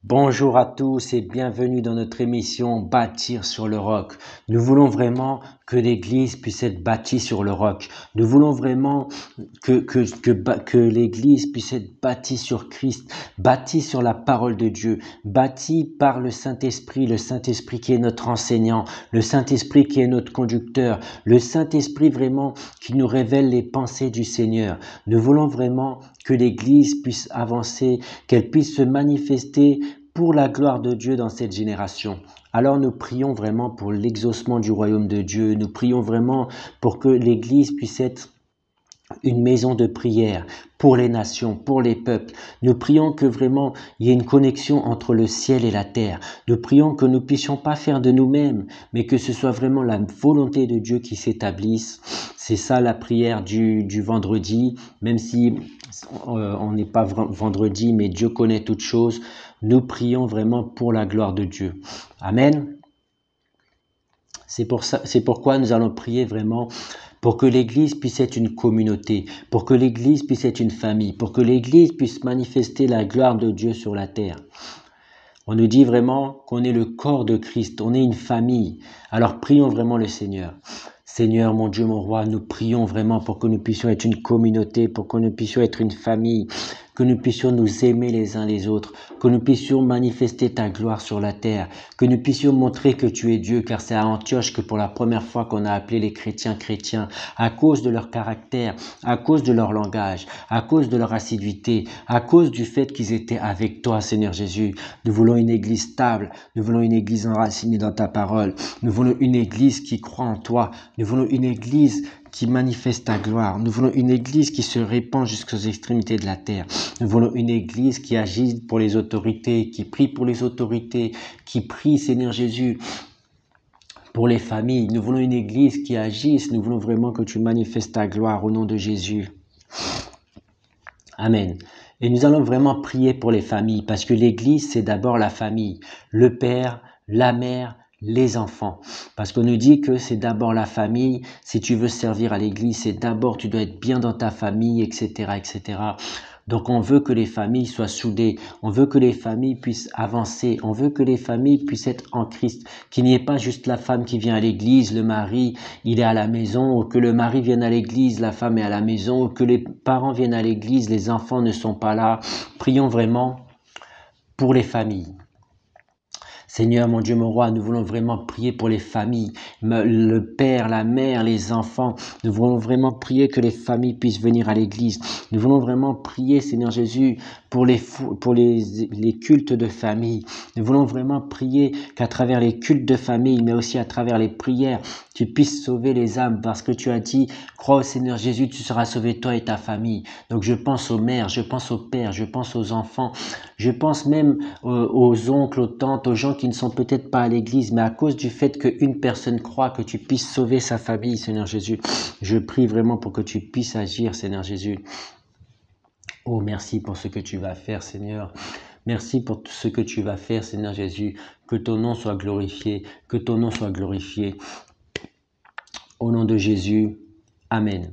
Bonjour à tous et bienvenue dans notre émission Bâtir sur le roc. Nous voulons vraiment que l'Église puisse être bâtie sur le roc. Nous voulons vraiment que l'Église puisse être bâtie sur Christ, bâtie sur la parole de Dieu, bâtie par le Saint-Esprit qui est notre enseignant, le Saint-Esprit qui est notre conducteur, le Saint-Esprit vraiment qui nous révèle les pensées du Seigneur. Nous voulons vraiment que l'Église puisse avancer, qu'elle puisse se manifester pour la gloire de Dieu dans cette génération. Alors nous prions vraiment pour l'exaucement du royaume de Dieu. Nous prions vraiment pour que l'Église puisse être une maison de prière pour les nations, pour les peuples. Nous prions que vraiment il y ait une connexion entre le ciel et la terre. Nous prions que nous puissions pas faire de nous-mêmes, mais que ce soit vraiment la volonté de Dieu qui s'établisse. C'est ça la prière du vendredi, même si on n'est pas vendredi, mais Dieu connaît toutes choses. Nous prions vraiment pour la gloire de Dieu. Amen. C'est pourquoi nous allons prier vraiment pour que l'Église puisse être une communauté, pour que l'Église puisse être une famille, pour que l'Église puisse manifester la gloire de Dieu sur la terre. On nous dit vraiment qu'on est le corps de Christ, on est une famille. Alors prions vraiment le Seigneur. Seigneur, mon Dieu, mon roi, nous prions vraiment pour que nous puissions être une communauté, pour que nous puissions être une famille, que nous puissions nous aimer les uns les autres, que nous puissions manifester ta gloire sur la terre, que nous puissions montrer que tu es Dieu, car c'est à Antioche que pour la première fois qu'on a appelé les chrétiens chrétiens, à cause de leur caractère, à cause de leur langage, à cause de leur assiduité, à cause du fait qu'ils étaient avec toi, Seigneur Jésus. Nous voulons une église stable, nous voulons une église enracinée dans ta parole, nous voulons une église qui croit en toi, nous voulons une église qui manifeste ta gloire. Nous voulons une église qui se répand jusqu'aux extrémités de la terre. Nous voulons une église qui agit pour les autorités, qui prie pour les autorités, qui prie, Seigneur Jésus, pour les familles. Nous voulons une église qui agisse. Nous voulons vraiment que tu manifestes ta gloire au nom de Jésus. Amen. Et nous allons vraiment prier pour les familles parce que l'église, c'est d'abord la famille. Le père, la mère, les enfants. Parce qu'on nous dit que c'est d'abord la famille. Si tu veux servir à l'église, c'est d'abord tu dois être bien dans ta famille, etc., etc. Donc on veut que les familles soient soudées, on veut que les familles puissent avancer, on veut que les familles puissent être en Christ, qu'il n'y ait pas juste la femme qui vient à l'église, le mari, il est à la maison, ou que le mari vienne à l'église, la femme est à la maison, ou que les parents viennent à l'église, les enfants ne sont pas là. Prions vraiment pour les familles. Seigneur, mon Dieu, mon roi, nous voulons vraiment prier pour les familles, le père, la mère, les enfants. Nous voulons vraiment prier que les familles puissent venir à l'église. Nous voulons vraiment prier, Seigneur Jésus, pour les cultes de famille. Nous voulons vraiment prier qu'à travers les cultes de famille, mais aussi à travers les prières, tu puisses sauver les âmes parce que tu as dit, crois au Seigneur Jésus, tu seras sauvé toi et ta famille. Donc je pense aux mères, je pense aux pères, je pense aux enfants, je pense même aux oncles, aux tantes, aux gens qui ne sont peut-être pas à l'église, mais à cause du fait qu'une personne croit que tu puisses sauver sa famille, Seigneur Jésus. Je prie vraiment pour que tu puisses agir, Seigneur Jésus. Oh, merci pour ce que tu vas faire, Seigneur. Merci pour tout ce que tu vas faire, Seigneur Jésus. Que ton nom soit glorifié, que ton nom soit glorifié. Au nom de Jésus, Amen.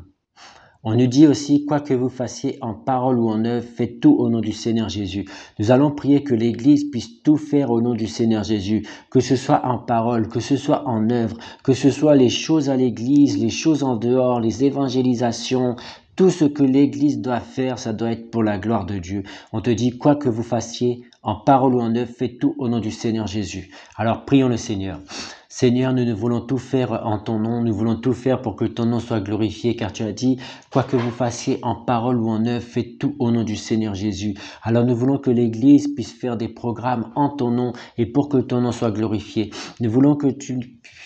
On nous dit aussi, quoi que vous fassiez en parole ou en œuvre, faites tout au nom du Seigneur Jésus. Nous allons prier que l'Église puisse tout faire au nom du Seigneur Jésus, que ce soit en parole, que ce soit en œuvre, que ce soit les choses à l'Église, les choses en dehors, les évangélisations, tout ce que l'Église doit faire, ça doit être pour la gloire de Dieu. On te dit, quoi que vous fassiez en parole ou en œuvre, faites tout au nom du Seigneur Jésus. Alors prions le Seigneur. Seigneur, nous voulons tout faire en ton nom, nous voulons tout faire pour que ton nom soit glorifié, car tu as dit, quoi que vous fassiez en parole ou en œuvre, faites tout au nom du Seigneur Jésus. Alors nous voulons que l'Église puisse faire des programmes en ton nom et pour que ton nom soit glorifié. Nous voulons que tu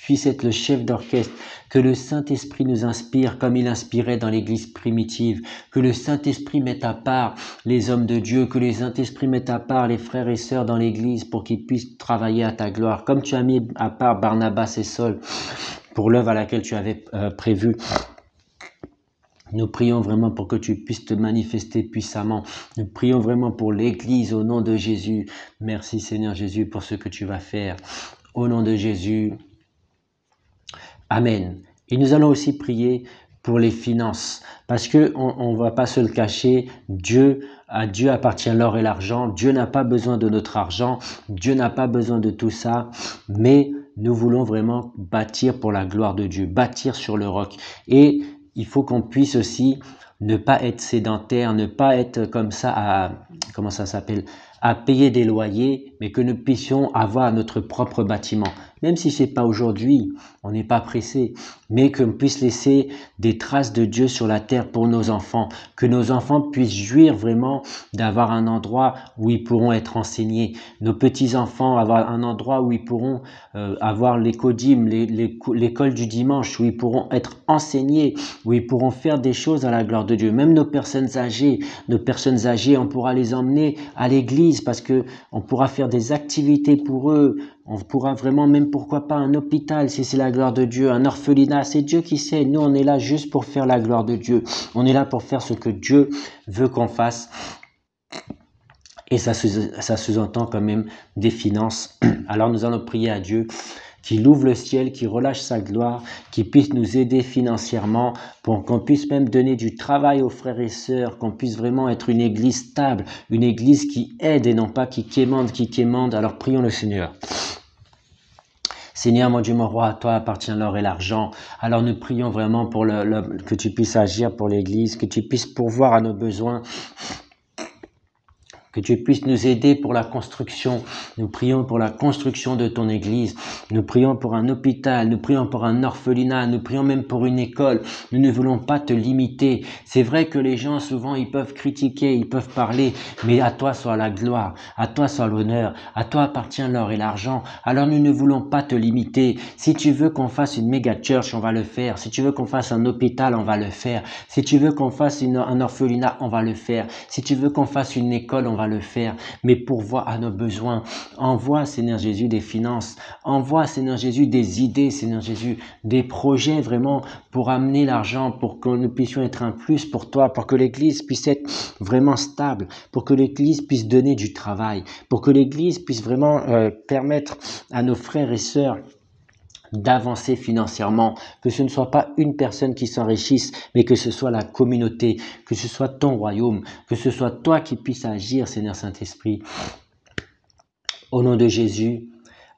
puisses être le chef d'orchestre, que le Saint-Esprit nous inspire comme il inspirait dans l'Église primitive, que le Saint-Esprit mette à part les hommes de Dieu, que le Saint-Esprit mette à part les frères et sœurs dans l'Église pour qu'ils puissent travailler à ta gloire, comme tu as mis à part Barnabas et Saul pour l'œuvre à laquelle tu avais prévu. Nous prions vraiment pour que tu puisses te manifester puissamment. Nous prions vraiment pour l'Église au nom de Jésus. Merci Seigneur Jésus pour ce que tu vas faire. Au nom de Jésus. Amen. Et nous allons aussi prier pour les finances. Parce que on va pas se le cacher, à Dieu appartient l'or et l'argent. Dieu n'a pas besoin de notre argent. Dieu n'a pas besoin de tout ça. Mais nous voulons vraiment bâtir pour la gloire de Dieu, bâtir sur le roc. Et il faut qu'on puisse aussi ne pas être sédentaire, ne pas être comme ça comment ça s'appelle, à payer des loyers, mais que nous puissions avoir notre propre bâtiment. Même si c'est pas aujourd'hui, on n'est pas pressé, mais qu'on puisse laisser des traces de Dieu sur la terre pour nos enfants, que nos enfants puissent jouir vraiment d'avoir un endroit où ils pourront être enseignés, nos petits-enfants avoir un endroit où ils pourront avoir l'écodime, l'école du dimanche, où ils pourront être enseignés, où ils pourront faire des choses à la gloire de Dieu. Même nos personnes âgées, on pourra les emmener à l'église parce que on pourra faire des activités pour eux. On pourra vraiment, même pourquoi pas un hôpital si c'est la gloire de Dieu, un orphelinat, c'est Dieu qui sait. Nous, on est là juste pour faire la gloire de Dieu. On est là pour faire ce que Dieu veut qu'on fasse. Et ça sous-entend quand même des finances. Alors nous allons prier à Dieu qu'il ouvre le ciel, qu'il relâche sa gloire, qu'il puisse nous aider financièrement pour qu'on puisse même donner du travail aux frères et sœurs, qu'on puisse vraiment être une église stable, une église qui aide et non pas qui quémande. Alors prions le Seigneur. Seigneur, mon Dieu, mon roi, à toi appartient l'or et l'argent. Alors nous prions vraiment pour que tu puisses agir pour l'église, que tu puisses pourvoir à nos besoins, que tu puisses nous aider pour la construction. Nous prions pour la construction de ton église. Nous prions pour un hôpital. Nous prions pour un orphelinat. Nous prions même pour une école. Nous ne voulons pas te limiter. C'est vrai que les gens, souvent, ils peuvent critiquer, ils peuvent parler, mais à toi soit la gloire. À toi soit l'honneur. À toi appartient l'or et l'argent. Alors nous ne voulons pas te limiter. Si tu veux qu'on fasse une méga church, on va le faire. Si tu veux qu'on fasse un hôpital, on va le faire. Si tu veux qu'on fasse un orphelinat, on va le faire. Si tu veux qu'on fasse une école, on va le faire, mais pourvois à nos besoins. Envoie, Seigneur Jésus, des finances. Envoie, Seigneur Jésus, des idées, Seigneur Jésus, des projets vraiment pour amener l'argent, pour que nous puissions être un plus pour toi, pour que l'Église puisse être vraiment stable, pour que l'Église puisse donner du travail, pour que l'Église puisse vraiment permettre à nos frères et sœurs d'avancer financièrement, que ce ne soit pas une personne qui s'enrichisse, mais que ce soit la communauté, que ce soit ton royaume, que ce soit toi qui puisses agir, Seigneur Saint-Esprit. Au nom de Jésus,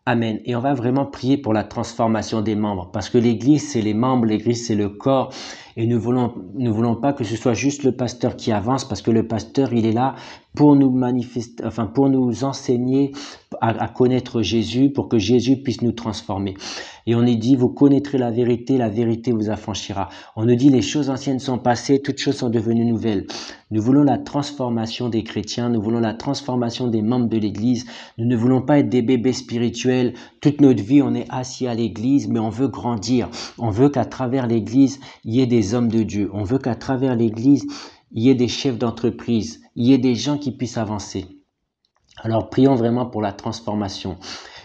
amen. Et on va vraiment prier pour la transformation des membres, parce que l'Église, c'est les membres, l'Église, c'est le corps, et nous voulons pas que ce soit juste le pasteur qui avance, parce que le pasteur, il est là pour nous manifester, enfin, pour nous enseigner à connaître Jésus, pour que Jésus puisse nous transformer. Et on est dit, vous connaîtrez la vérité vous affranchira. On nous dit, les choses anciennes sont passées, toutes choses sont devenues nouvelles. Nous voulons la transformation des chrétiens, nous voulons la transformation des membres de l'Église. Nous ne voulons pas être des bébés spirituels. Toute notre vie, on est assis à l'Église, mais on veut grandir. On veut qu'à travers l'Église, il y ait des hommes de Dieu. On veut qu'à travers l'Église, il y ait des chefs d'entreprise, il y ait des gens qui puissent avancer. Alors prions vraiment pour la transformation.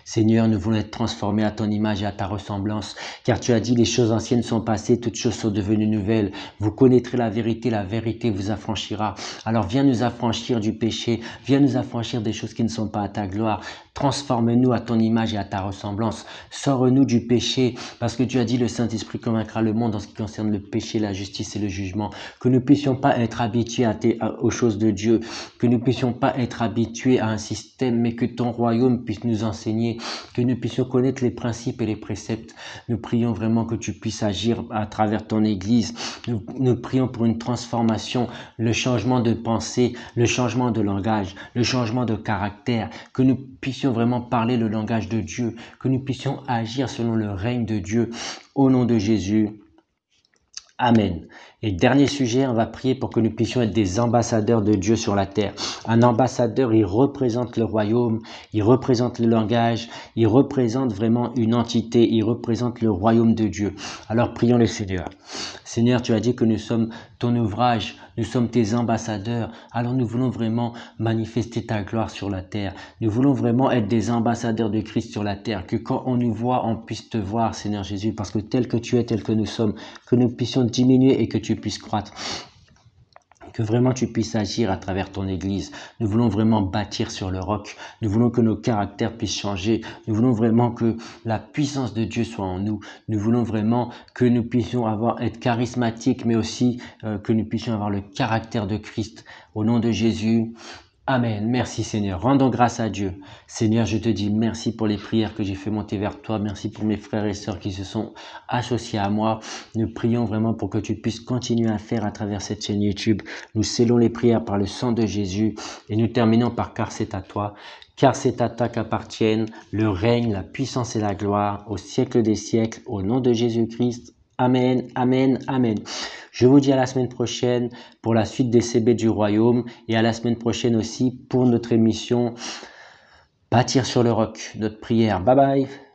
Seigneur, nous voulons être transformés à ton image et à ta ressemblance, car tu as dit les choses anciennes sont passées, toutes choses sont devenues nouvelles. Vous connaîtrez la vérité vous affranchira. Alors viens nous affranchir du péché, viens nous affranchir des choses qui ne sont pas à ta gloire. Transforme-nous à ton image et à ta ressemblance. Sors-nous du péché, parce que tu as dit le Saint-Esprit convaincra le monde en ce qui concerne le péché, la justice et le jugement. Que nous puissions pas être habitués aux choses de Dieu, que nous puissions pas être habitués à un système, mais que ton royaume puisse nous enseigner, que nous puissions connaître les principes et les préceptes. Nous prions vraiment que tu puisses agir à travers ton Église. Nous prions pour une transformation, le changement de pensée, le changement de langage, le changement de caractère, que nous puissions vraiment parler le langage de Dieu, que nous puissions agir selon le règne de Dieu. Au nom de Jésus. Amen. Et dernier sujet, on va prier pour que nous puissions être des ambassadeurs de Dieu sur la terre. Un ambassadeur, il représente le royaume, il représente le langage, il représente vraiment une entité, il représente le royaume de Dieu. Alors prions le Seigneur. Seigneur, tu as dit que nous sommes ton ouvrage, nous sommes tes ambassadeurs. Alors nous voulons vraiment manifester ta gloire sur la terre. Nous voulons vraiment être des ambassadeurs de Christ sur la terre. Que quand on nous voit, on puisse te voir, Seigneur Jésus, parce que tel que tu es, tel que nous sommes, que nous puissions diminuer et que tu puisses croître. Que vraiment tu puisses agir à travers ton Église. Nous voulons vraiment bâtir sur le roc. Nous voulons que nos caractères puissent changer. Nous voulons vraiment que la puissance de Dieu soit en nous. Nous voulons vraiment que nous puissions être charismatiques, mais aussi que nous puissions avoir le caractère de Christ. Au nom de Jésus. Amen. Merci Seigneur. Rendons grâce à Dieu. Seigneur, je te dis merci pour les prières que j'ai fait monter vers toi. Merci pour mes frères et sœurs qui se sont associés à moi. Nous prions vraiment pour que tu puisses continuer à faire à travers cette chaîne YouTube. Nous scellons les prières par le sang de Jésus et nous terminons par car c'est à toi. Car c'est à toi qu'appartiennent le règne, la puissance et la gloire au siècle des siècles. Au nom de Jésus-Christ. Amen, amen, amen. Je vous dis à la semaine prochaine pour la suite des CB du royaume et à la semaine prochaine aussi pour notre émission Bâtir sur le roc, notre prière. Bye bye.